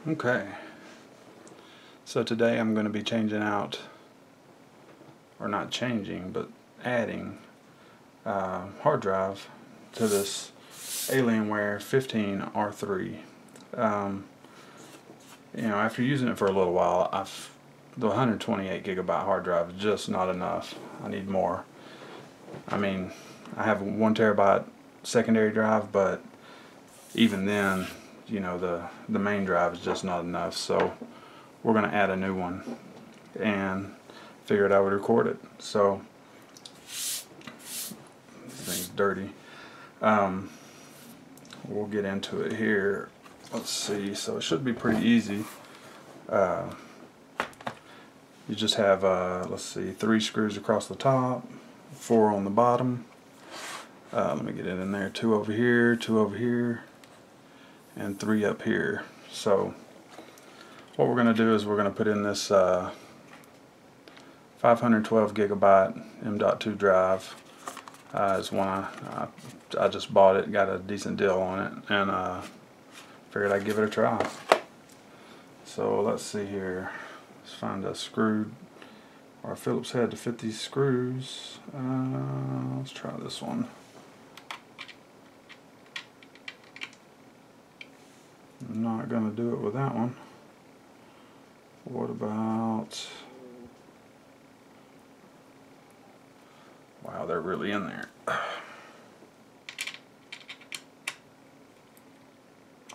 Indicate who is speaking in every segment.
Speaker 1: Okay, so today I'm going to be changing out, or not changing, but adding hard drive to this Alienware 15R3. After using it for a little while, the 128 gigabyte hard drive is just not enough. I need more. I mean, I have a 1 terabyte secondary drive, but even then, the main drive is just not enough. So we're going to add a new one, and figured I would record it. So this thing's dirty. We'll get into it here. Let's see. So it should be pretty easy. You just have let's see, 3 screws across the top, 4 on the bottom. Let me get it in there. 2 over here, 2 over here, and 3 up here. So what we're going to do is we're going to put in this 512 gigabyte m.2 drive. It's one I just bought it, got a decent deal on it, and figured I'd give it a try. So let's see here. Let's find a screw or a Phillips head to fit these screws. Let's try this one. I'm not going to do it with that one. What about... Wow, they're really in there.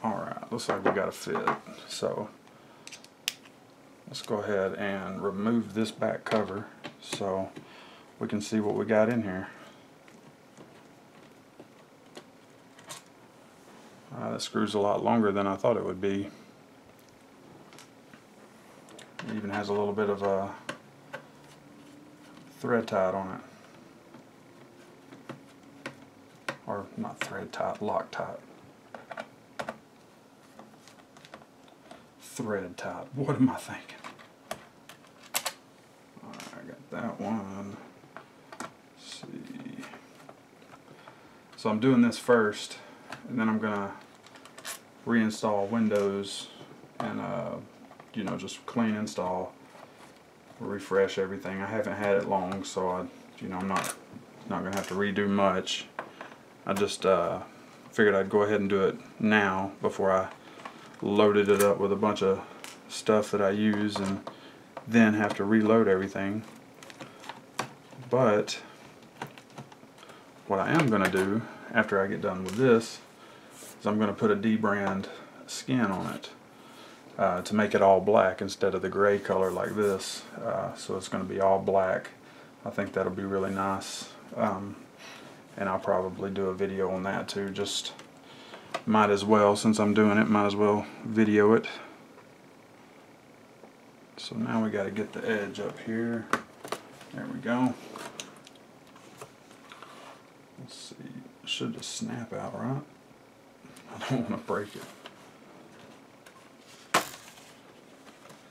Speaker 1: Alright, looks like we got a fit. So let's go ahead and remove this back cover so we can see what we got in here. That screw's a lot longer than I thought it would be. It even has a little bit of a thread tied on it. Or not thread tied, Loctite. Thread tied. What am I thinking? Alright, I got that one. Let's see. So I'm doing this first, and then I'm gonna reinstall Windows and just clean install, refresh everything. I haven't had it long, so I'm not gonna have to redo much. I just figured I'd go ahead and do it now before I loaded it up with a bunch of stuff that I use and then have to reload everything. But what I am going to do after I get done with this is I'm going to put a D-brand skin on it to make it all black instead of the gray color like this. So it's going to be all black. I think that'll be really nice. And I'll probably do a video on that too. Just might as well, since I'm doing it, might as well video it. So now we got to get the edge up here. There we go. Let's see, it should just snap out, right? I don't want to break it.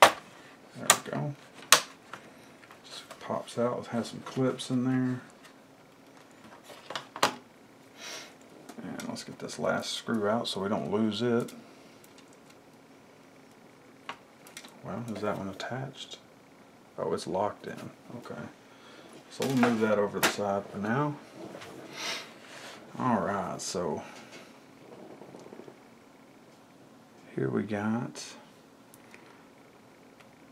Speaker 1: There we go. Just pops out. It has some clips in there. And let's get this last screw out so we don't lose it. Well, is that one attached? Oh, it's locked in. Okay. So we'll move that over the side for now. Alright, so here we got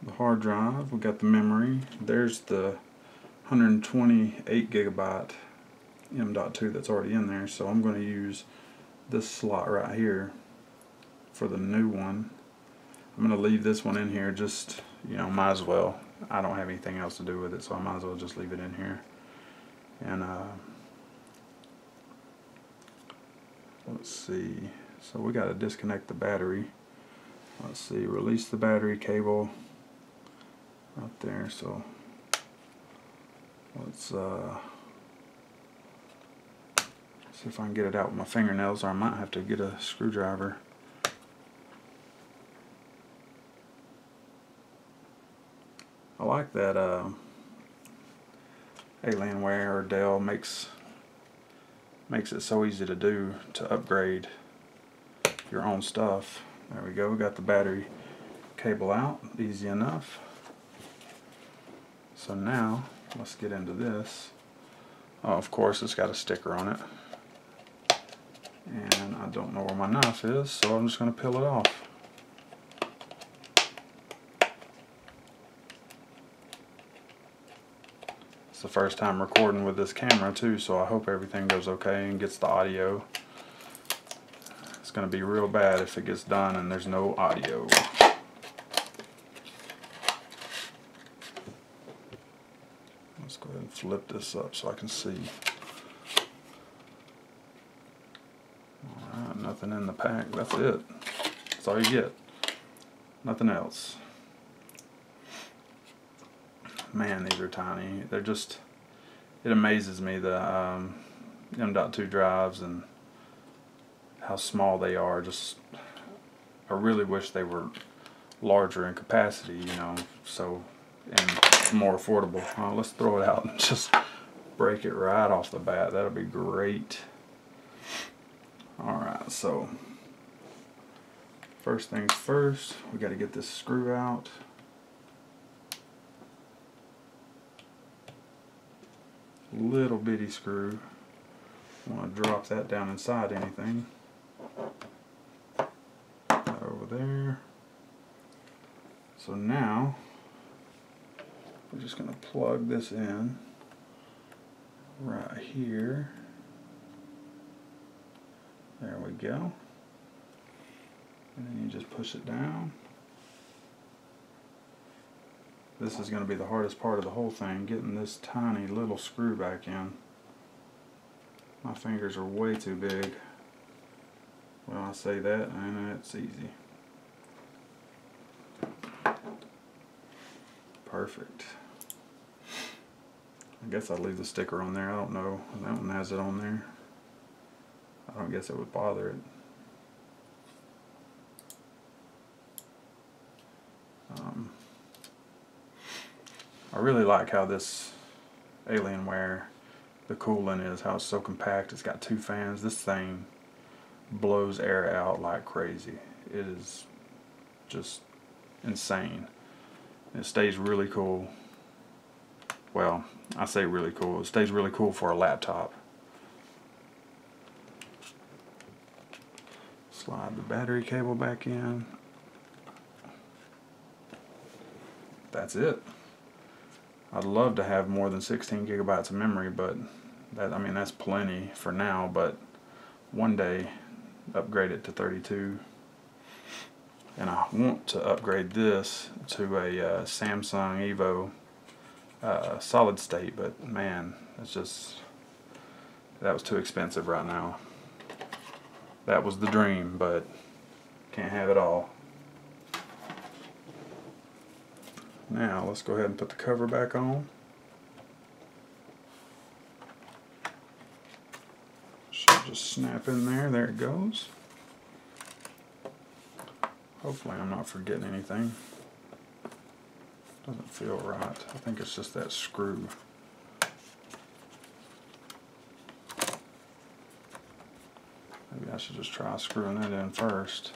Speaker 1: the hard drive, we got the memory, there's the 128 gigabyte m.2 that's already in there, so I'm going to use this slot right here for the new one. I'm going to leave this one in here, just, might as well. I don't have anything else to do with it, so I might as well just leave it in here. And let's see, so we got to disconnect the battery. Let's see, release the battery cable right there. So let's see if I can get it out with my fingernails, or I might have to get a screwdriver. I like that Alienware or Dell makes it so easy to do, to upgrade your own stuff. There we go, we got the battery cable out, easy enough. So now, let's get into this. Oh, of course it's got a sticker on it. And I don't know where my knife is, so I'm just going to peel it off. It's the first time recording with this camera too, so I hope everything goes okay and gets the audio. It's going to be real bad if it gets done and there's no audio. Let's go ahead and flip this up so I can see. Alright, nothing in the pack. That's it. That's all you get. Nothing else. Man, these are tiny. They're just, it amazes me, the m.2 drives and how small they are. Just, I really wish they were larger in capacity, you know, so, and more affordable. Let's throw it out and just break it right off the bat. That'll be great. Alright, so first things first, we got to get this screw out. Little bitty screw. I want to drop that down inside anything. Over there. So now we're just going to plug this in right here. There we go. And then you just push it down. This is going to be the hardest part of the whole thing, getting this tiny little screw back in. My fingers are way too big. When I say that, and it's easy. Perfect. I guess I'll leave the sticker on there. I don't know. That one has it on there. I don't guess it would bother it. I really like how this Alienware, the cooling is, how it's so compact. It's got 2 fans. This thing blows air out like crazy. It is just insane. It stays really cool. Well, I say really cool. It stays really cool for a laptop. Slide the battery cable back in. That's it. I'd love to have more than 16 gigabytes of memory, but that, I mean, that's plenty for now, but one day upgrade it to 32. And I want to upgrade this to a Samsung Evo solid state, but man, it's just, that was too expensive right now. That was the dream, but can't have it all. Now let's go ahead and put the cover back on. Should just snap in there. There it goes. Hopefully I'm not forgetting anything. Doesn't feel right. I think it's just that screw. Maybe I should just try screwing that in first.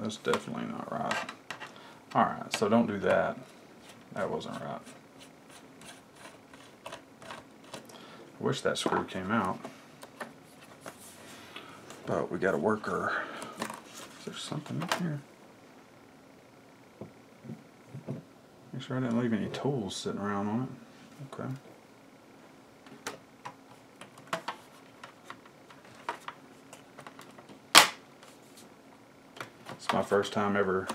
Speaker 1: That's definitely not right. Alright, so don't do that. That wasn't right. I wish that screw came out. But we got a worker. Is there something in here? Make sure I didn't leave any tools sitting around on it. Okay. It's my first time ever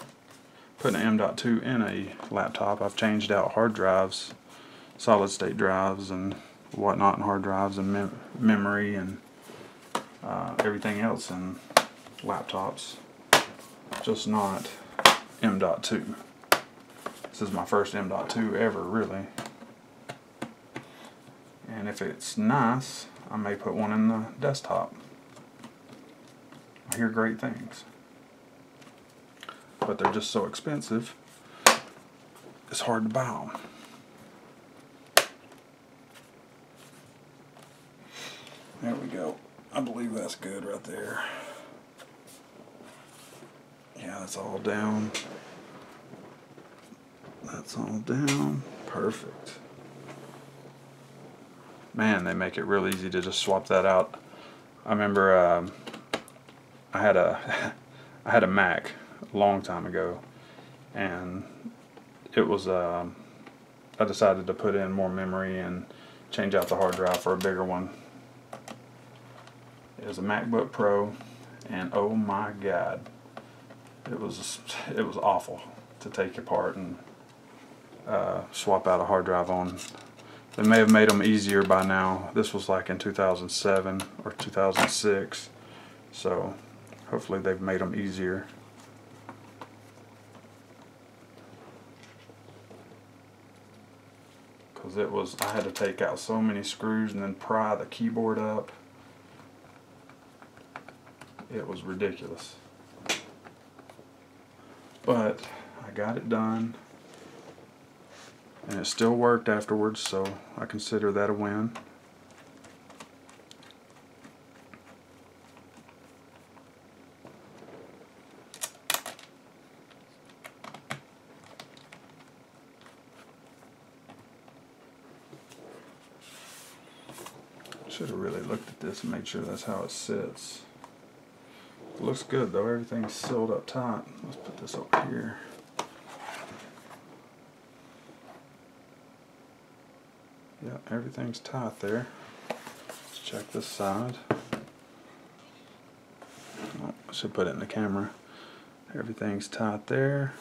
Speaker 1: putting an M.2 in a laptop. I've changed out hard drives, solid state drives and whatnot, and hard drives and memory and everything else in laptops, just not M.2. This is my first M.2 ever, really. And if it's nice, I may put one in the desktop. I hear great things. But they're just so expensive, it's hard to buy them. There we go. I believe that's good right there. Yeah, that's all down. That's all down. Perfect. Man, they make it real easy to just swap that out. I remember I had a I had a Mac a long time ago, and it was I decided to put in more memory and change out the hard drive for a bigger one. It was a MacBook Pro, and oh my God, it was awful to take apart and swap out a hard drive on. They may have made them easier by now. This was like in 2007 or 2006, so hopefully they've made them easier. Because I had to take out so many screws and then pry the keyboard up. It was ridiculous. But I got it done, and it still worked afterwards, so I consider that a win. Should have really looked at this and made sure that's how it sits. It looks good though, everything's sealed up tight. Let's put this over here. Yeah, everything's tight there. Let's check this side. Oh, I should put it in the camera. Everything's tight there.